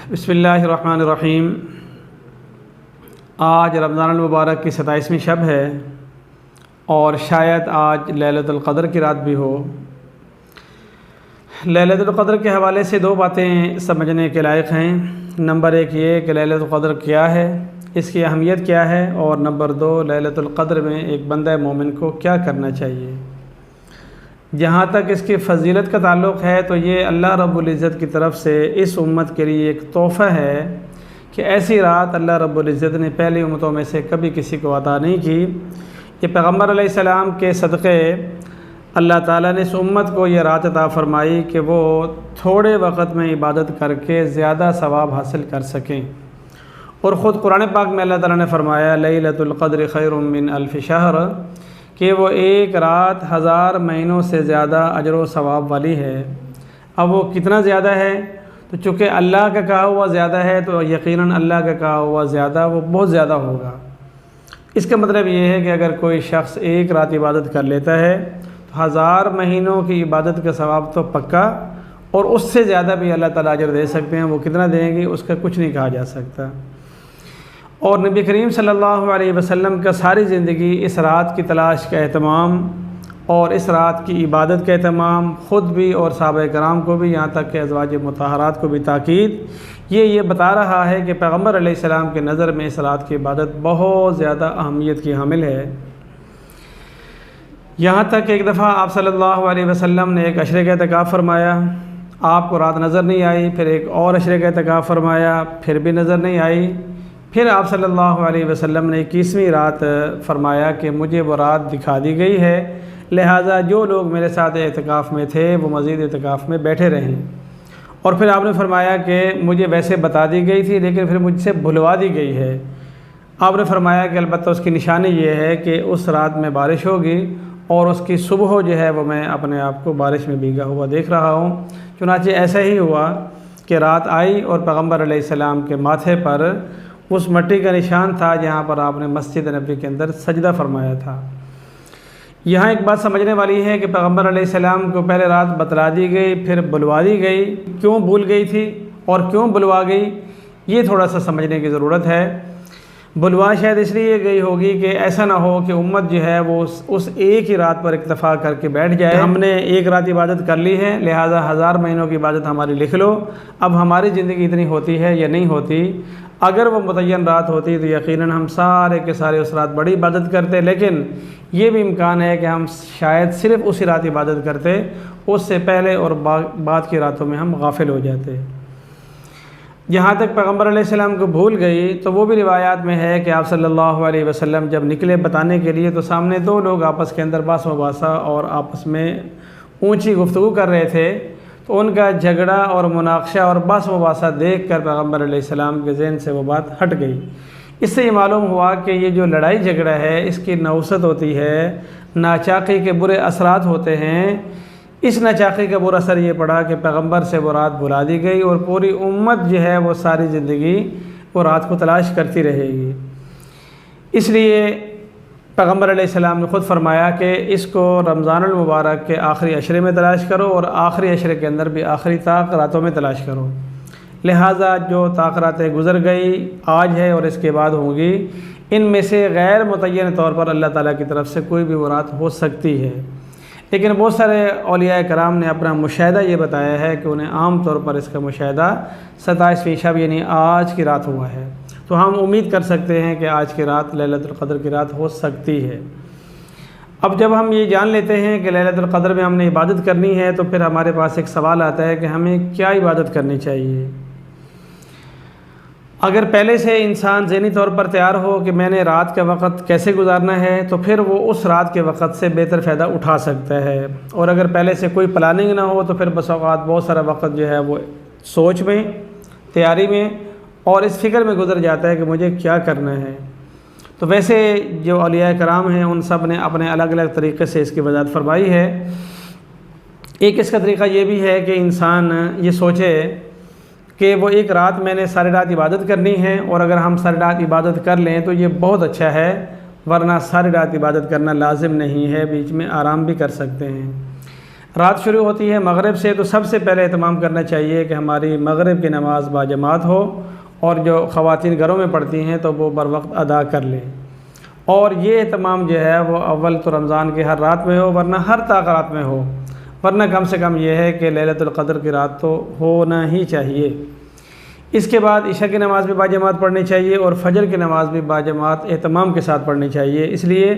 बिस्मिल्लाहिर्रहमानिर्रहीम। आज रमज़ानुल मुबारक की 27वीं शब है और शायद आज लैलतुल क़द्र की रात भी हो। लैलतुल क़द्र के हवाले से दो बातें समझने के लायक हैं। नंबर एक ये कि लैलतुल क़द्र क्या है, इसकी अहमियत क्या है, और नंबर दो लैलतुल क़द्र में एक बंदा मोमिन को क्या करना चाहिए। जहाँ तक इसकी फ़जीलत का ताल्लुक़ है तो ये अल्लाह रब्बुल इज़्ज़त की तरफ़ से इस उम्मत के लिए एक तोहफ़ा है कि ऐसी रात अल्लाह रब्बुल इज़्ज़त ने पहली उम्मतों में से कभी किसी को अता नहीं की। ये पैगम्बर अलैहिस्सलाम के सदक़े अल्लाह ताला ने इस उम्मत को ये रात अता फ़रमाई कि वो थोड़े वक़्त में इबादत करके ज़्यादा सवाब हासिल कर सकें। और ख़ुद कुरान पाक में अल्लाह ताला ने फ़रमाया लैलतुल क़द्र खैरुम मिन अल्फ़ि शहर, कि वो एक रात 1000 महीनों से ज़्यादा अजर व सवाब वाली है। अब वो कितना ज़्यादा है, तो चूँकि अल्लाह का कहा हुआ ज़्यादा है तो यकीनन अल्लाह का कहा हुआ ज़्यादा वो बहुत ज़्यादा होगा। इसका मतलब ये है कि अगर कोई शख्स एक रात इबादत कर लेता है तो 1000 महीनों की इबादत का सवाब तो पक्का, और उससे ज़्यादा भी अल्लाह ताला अजर दे सकते हैं। वो कितना देंगे उसका कुछ नहीं कहा जा सकता। और नबी करीम सल्लल्लाहु अलैहि वसल्लम का सारी ज़िंदगी इस रात की तलाश का एहतमाम और इस रात की इबादत का एहतमाम, ख़ुद भी और सहाबा कराम को भी, यहाँ तक कि अज़वाज मुतहरात को भी ताकीद ये बता रहा है कि पैगम्बर अलैहिस्सलाम के नज़र में इस रात की इबादत बहुत ज़्यादा अहमियत की हामिल है। यहाँ तक एक दफ़ा आप सल्लल्लाहु अलैहि वसल्लम ने एक अशरे का एहतिकाफ़ फ़रमाया, आपको रात नज़र नहीं आई। फिर एक और अशरे का एहतिकाफ़ फ़रमाया, फिर भी नज़र नहीं आई। फिर आप सल्लल्लाहु अलैहि वसल्लम ने 21वीं रात फ़रमाया कि मुझे वो रात दिखा दी गई है, लिहाजा जो लोग मेरे साथ एहतिकाफ़ में थे वो मज़ीद एहतिकाफ़ में बैठे रहें। और फिर आपने फ़रमाया कि मुझे वैसे बता दी गई थी लेकिन फिर मुझसे भुलवा दी गई है। आपने फ़रमाया कि अलबत्ता उसकी निशानी ये है कि उस रात में बारिश होगी और उसकी सुबह जो है वो मैं अपने आप को बारिश में भीगा हुआ देख रहा हूँ। चुनांचे ऐसा ही हुआ कि रात आई और पैगम्बर अलैहिस्सलाम के माथे पर उस मट्टी का निशान था जहाँ पर आपने मस्जिद नबी के अंदर सजदा फरमाया था। यहाँ एक बात समझने वाली है कि पैगम्बर अलैहिस्सलाम को पहले रात बतला दी गई, फिर बुलवा दी गई। क्यों भूल गई थी और क्यों बुलवा गई, ये थोड़ा सा समझने की ज़रूरत है। बुलवा शायद इसलिए गई होगी कि ऐसा ना हो कि उम्मत जो है वो उस एक ही रात पर इत्तफा करके बैठ जाए। हमने एक रात इबादत कर ली है, लिहाजा 1000 महीनों की इबादत हमारी लिख लो। अब हमारी ज़िंदगी इतनी होती है या नहीं होती। अगर वो मुतय्यन रात होती तो यकीनन हम सारे के सारे उस रात बड़ी इबादत करते, लेकिन ये भी इम्कान है कि हम शायद सिर्फ़ उसी रात इबादत करते, उससे पहले और बाद की रातों में हम गाफिल हो जाते। जहाँ तक पैगम्बर अलैहिस्सलाम को भूल गई तो वो भी रिवायात में है कि आप सल्लल्लाहु अलैहि वसल्लम जब निकले बताने के लिए तो सामने दो लोग आपस के अंदर बास मुबासा और आपस में ऊंची गुफ्तगू कर रहे थे। तो उनका झगड़ा और मुनाक़शा और बास मुबासा देख कर पैगम्बर अलैहिस्सलाम के ज़हन से वो बात हट गई। इससे ये मालूम हुआ कि ये जो लड़ाई झगड़ा है इसकी नौसत होती है, नाचाक़ी के बुरे असरात होते हैं। इस नाचाक़ी का बुरा असर ये पड़ा कि पैगम्बर से वो रात बुला दी गई और पूरी उम्मत जो है वो सारी ज़िंदगी वो रात को तलाश करती रहेगी। इसलिए पैगम्बर अलैहिस्सलाम ने ख़ुद फरमाया कि इसको रमज़ानुल मुबारक के आखिरी अशरे में तलाश करो और आखिरी अशरे के अंदर भी आखिरी ताक रातों में तलाश करो। लिहाजा जो ताक रातें गुज़र गई, आज है और इसके बाद होंगी, इनमें से गैर मुतय्यन तौर पर अल्लाह ताला की तरफ से कोई भी वो रात हो सकती है। लेकिन बहुत सारे औलिया कराम ने अपना मुशाहिदा ये बताया है कि उन्हें आम तौर पर इसका मुशाहिदा 27वीं शब यानी आज की रात हुआ है। तो हम उम्मीद कर सकते हैं कि आज की रात लैलतुल क़द्र की रात हो सकती है। अब जब हम ये जान लेते हैं कि लैलतुल क़द्र में हमने इबादत करनी है तो फिर हमारे पास एक सवाल आता है कि हमें क्या इबादत करनी चाहिए। अगर पहले से इंसान ज़हनी तौर पर तैयार हो कि मैंने रात का वक़्त कैसे गुजारना है तो फिर वो उस रात के वक़्त से बेहतर फ़ायदा उठा सकता है। और अगर पहले से कोई प्लानिंग ना हो तो फिर बस औक़ात बहुत सारा वक़्त जो है वो सोच में, तैयारी में और इस फ़िक्र में गुजर जाता है कि मुझे क्या करना है। तो वैसे जो औलिया कराम हैं उन सब ने अपने अलग अलग तरीक़े से इसकी वजाहत फरमाई है। एक इसका तरीक़ा ये भी है कि इंसान ये सोचे कि वो एक रात मैंने सारी रात इबादत करनी है, और अगर हम सारी रात इबादत कर लें तो ये बहुत अच्छा है, वरना सारी रात इबादत करना लाजिम नहीं है, बीच में आराम भी कर सकते हैं। रात शुरू होती है मगरिब से, तो सबसे पहले एहतमाम करना चाहिए कि हमारी मगरिब की नमाज़ बाजमात हो, और जो ख़वातीन घरों में पढ़ती हैं तो वो बर वक्त अदा कर लें। और ये एहतमाम जो है वो अव्वल तो रमज़ान की हर रात में हो, वरना हर ताक रात में हो, वरना कम से कम ये है कि लैलतुल क़द्र की रात तो होना ही चाहिए। इसके बाद इशा की नमाज़ भी बाजमात पढ़नी चाहिए और फ़जर की नमाज़ भी बाजमात एहतमाम के साथ पढ़नी चाहिए। इसलिए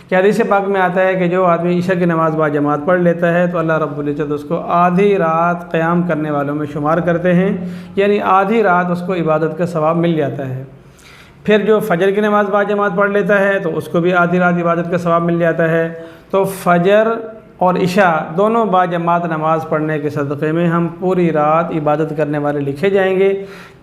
कि हदीस पाक में आता है कि जो आदमी इशा की नमाज़ बाजमात पढ़ लेता है तो अल्लाह रब्बुल इज़्ज़त उसको आधी रात क़याम करने वालों में शुमार करते हैं, यानी आधी रात उसको इबादत का सवाब मिल जाता है। फिर जो फ़जर की नमाज़ बाजमात पढ़ लेता है तो उसको भी आधी रात इबादत का सवाब मिल जाता है। तो फ़जर और इशा दोनों बाजमात नमाज़ पढ़ने के सदक़े में हम पूरी रात इबादत करने वाले लिखे जाएंगे।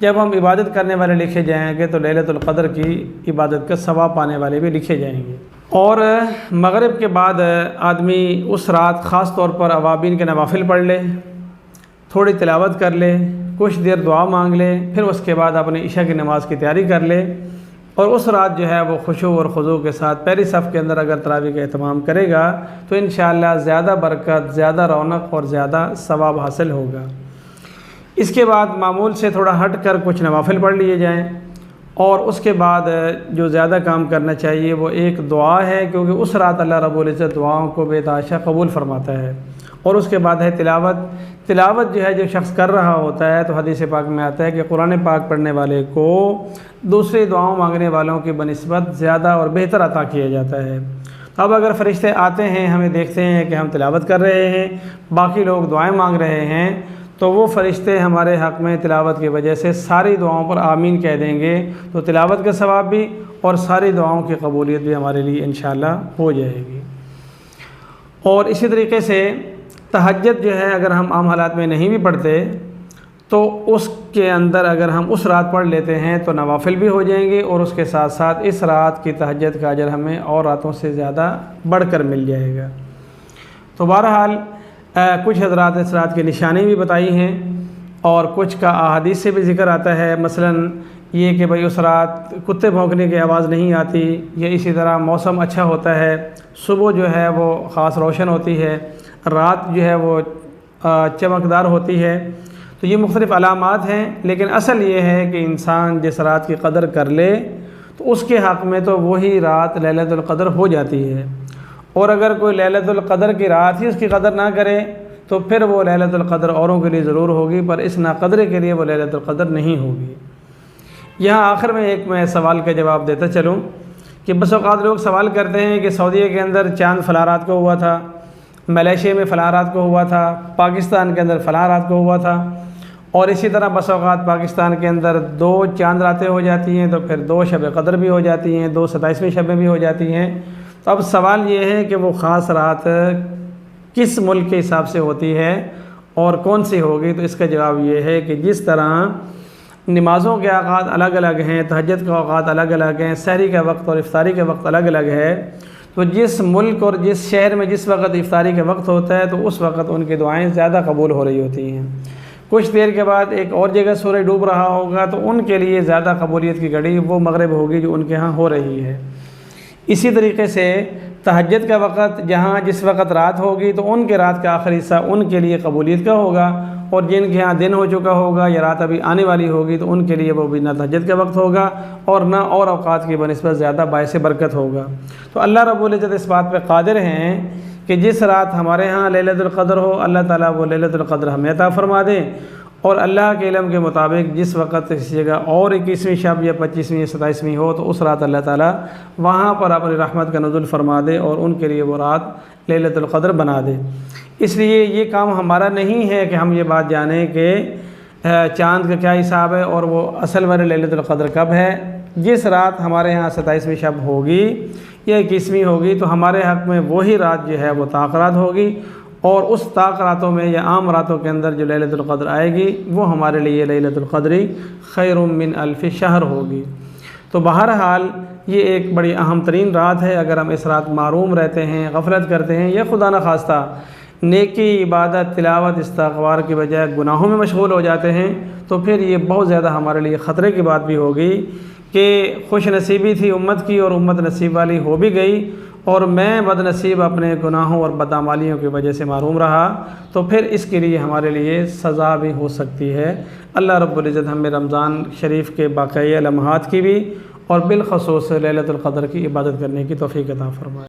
जब हम इबादत करने वाले लिखे जाएंगे तो लैलतुल क़द्र की इबादत का सवाब पाने वाले भी लिखे जाएंगे। और मगरिब के बाद आदमी उस रात ख़ास तौर पर अवाबीन के नवाफिल पढ़ ले, थोड़ी तिलावत कर ले, कुछ देर दुआ मांग ले, फिर उसके बाद अपने इशा की नमाज़ की तैयारी कर ले, और उस रात जो है वो खुशू और खुजू के साथ पहली सफ़ के अंदर अगर तरावी का एहतमाम करेगा तो इंशाअल्लाह ज़्यादा बरकत, ज़्यादा रौनक और ज़्यादा सवाब हासिल होगा। इसके बाद मामूल से थोड़ा हट कर कुछ नवाफिल पढ़ लिए जाएँ, और उसके बाद जो ज़्यादा काम करना चाहिए वो एक दुआ है, क्योंकि उस रात अल्लाह रब्बुल इज़्ज़त दुआओं को बेतहाशा कबूल फ़रमाता है। और उसके बाद है तिलावत। तिलावत जो है जो शख्स कर रहा होता है तो हदीस पाक में आता है कि कुरान पाक पढ़ने वाले को दूसरी दुआओं मांगने वालों की बनिस्बत ज़्यादा और बेहतर अता किया जाता है। तो अब अगर फ़रिश्ते आते हैं, हमें देखते हैं कि हम तिलावत कर रहे हैं, बाकी लोग दुआएं मांग रहे हैं, तो वो फ़रिश्ते हमारे हक़ में तिलावत की वजह से सारी दुआओं पर आमीन कह देंगे, तो तिलावत का सवाब भी और सारी दुआओं की कबूलियत भी हमारे लिए इंशाअल्लाह हो जाएगी। और इसी तरीके से तहज्जुद जो है अगर हम आम हालात में नहीं भी पढ़ते तो उसके अंदर अगर हम उस रात पढ़ लेते हैं तो नवाफिल भी हो जाएंगे, और उसके साथ साथ इस रात की तहज्जुद का अजर हमें और रातों से ज़्यादा बढ़कर मिल जाएगा। तो बहरहाल कुछ हज़रात इस रात की निशानी भी बताई हैं, और कुछ का अहादीस से भी ज़िक्र आता है। मसलन ये कि भाई उस रात कुत्ते भौंकने की आवाज़ नहीं आती, या इसी तरह मौसम अच्छा होता है, सुबह जो है वो ख़ास रोशन होती है, रात जो है वो चमकदार होती है। तो ये मुख्तलिफ़ अलामात हैं, लेकिन असल ये है कि इंसान जिस रात की कदर कर ले तो उसके हक़ में तो वही रात लैलतुल क़द्र हो जाती है। और अगर कोई लैलतुल क़द्र की रात ही उसकी कदर ना करे तो फिर वो लैलतुल क़द्र औरों के लिए ज़रूर होगी, पर इस नाक़द्रे के लिए वो लैलतुल क़द्र नहीं होगी। यहाँ आखिर में एक मैं सवाल का जवाब देता चलूँ कि बस औक़ात लोग सवाल करते हैं कि सऊदीया के अंदर चाँद फ़लाँ रात को हुआ था, मलेशिया में फ़लाँ रात को हुआ था, पाकिस्तान के अंदर फ़लाँ रात को हुआ था, और इसी तरह बस औक़ात पाकिस्तान के अंदर 2 चाँद रातें हो जाती हैं, तो फिर 2 शब क़द्र भी हो जाती हैं, 2 27वीं शबें भी हो जाती हैं। तो अब सवाल ये है कि वो ख़ास रात किस मुल्क के हिसाब से होती है और कौन सी होगी। तो इसका जवाब ये है कि जिस तरह नमाज़ों के औक़ात अलग अलग हैं, तहज्जुद के औक़ात अलग अलग हैं, सहरी का वक्त और इफ्तारी का वक्त अलग अलग है, तो जिस मुल्क और जिस शहर में जिस वक्त इफ्तारी का वक्त होता है तो उस वक्त उनकी दुआएं ज़्यादा कबूल हो रही होती हैं। कुछ देर के बाद एक और जगह सूरज डूब रहा होगा तो उनके लिए ज़्यादा कबूलियत की घड़ी वो मगरिब होगी जो उनके यहाँ हो रही है। इसी तरीके से तहज्जुद का वक़्त जहाँ जिस वक़्त रात होगी तो उनके रात का आखिरी हिस्सा उनके लिए कबूलियत का होगा, और जिनके यहाँ दिन हो चुका होगा या रात अभी आने वाली होगी तो उनके लिए वो भी ना तहज्जुद का वक्त होगा और ना और औक़ात की बनिस्बत ज़्यादा बाइस बरकत होगा। तो अल्लाह रब्बुल इज़्ज़त इस बात पे कादिर हैं कि जिस रात हमारे यहाँ लैलतुल क़द्र हो, अल्लाह ताला वो लैलतुल क़द्र हमें अता फ़रमा दे, और अल्लाह के इल्म के मुताबिक जिस वक़्त किसी जगह और 21वीं शब या 25वीं या 27वीं हो तो उस रात अल्लाह ताला वहाँ पर अपनी रहमत का नुज़ुल फ़रमा दे और उनके लिए वो रात लैलतुल क़द्र बना दे। इसलिए ये काम हमारा नहीं है कि हम ये बात जानें कि चाँद का क्या हिसाब है और वो असल वाले लैलतुल क़द्र कब है। जिस रात हमारे यहाँ 27वीं शब होगी या 21वीं होगी तो हमारे हक़ में वही रात जो है वो ताक़ रात होगी, और उस ताक़ रातों में या आम रातों के अंदर जो लैलतुल क़द्र आएगी वो हमारे लिए लैलतुल क़द्र खैरुम मिन अल्फ़ि शहर होगी। तो बहरहाल ये एक बड़ी अहम तरीन रात है। अगर हम इस रात मारूम रहते हैं, गफलत करते हैं या खुदा न खास्ता नेकी, इबादत, तिलावत, इस्तिग़फ़ार की बजाय गुनाहों में मशगूल हो जाते हैं तो फिर ये बहुत ज़्यादा हमारे लिए ख़तरे की बात भी होगी कि खुश नसीबी थी उम्मत की और उम्मत नसीब वाली हो भी गई और मैं बदनसीब अपने गुनाहों और बदअमालियों की वजह से महरूम रहा, तो फिर इसके लिए हमारे लिए सज़ा भी हो सकती है। अल्लाह रब्बुल इज़्ज़त हमें रमज़ान शरीफ के बाक़िया लम्हात की भी और बिलख़ुसूस लैलतुल क़द्र की इबादत करने की तौफ़ीक़ अता फ़रमाए।